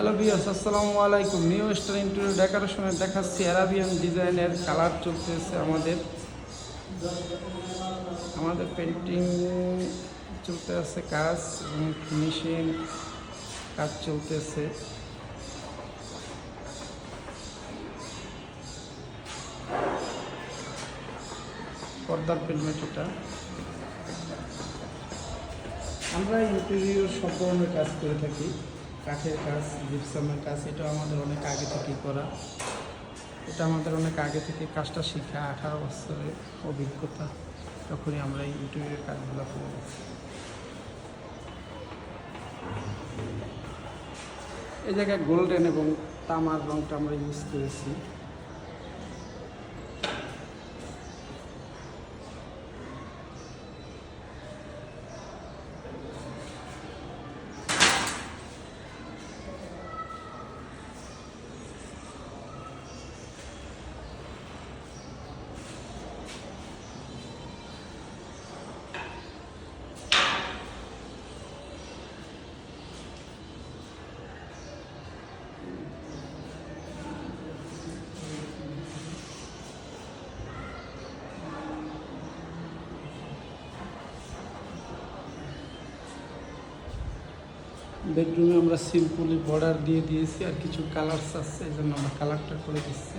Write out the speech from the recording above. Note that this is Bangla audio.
হ্যালো ভিউয়ার্স, আসসালামু আলাইকুম। নিউ স্টার ইন্টেরিয়র ডেকোরেশনে দেখাচ্ছি অ্যারাবিয়ান ডিজাইনের কালার চলতেছে। আমাদের পেন্টিং চলতে আছে কাজ এবং ফিনিশিং কাজ চলতেছে। পর্দার পেন্ট এটা। আমরা ইন্টেরিয়র সব ধরনের কাজ করে থাকি, কাঠের কাজ, জিপসামের কাজ। এটা আমাদের অনেক আগে থেকেই করা। এটা আমাদের অনেক আগে থেকে কাজটা শিখা, 18 বছরের অভিজ্ঞতা। তখনই আমরা এই ইন্টেরিয়র কাজগুলো করে। এই জায়গায় গোল্ডেন এবং তামার রঙটা আমরা ইউজ করেছি। বেডরুমে আমরা সিম্পলি বর্ডার দিয়ে দিয়েছি, আর কিছু কালারস আছে, এই জন্য আমরা কালারটা করে দিচ্ছি।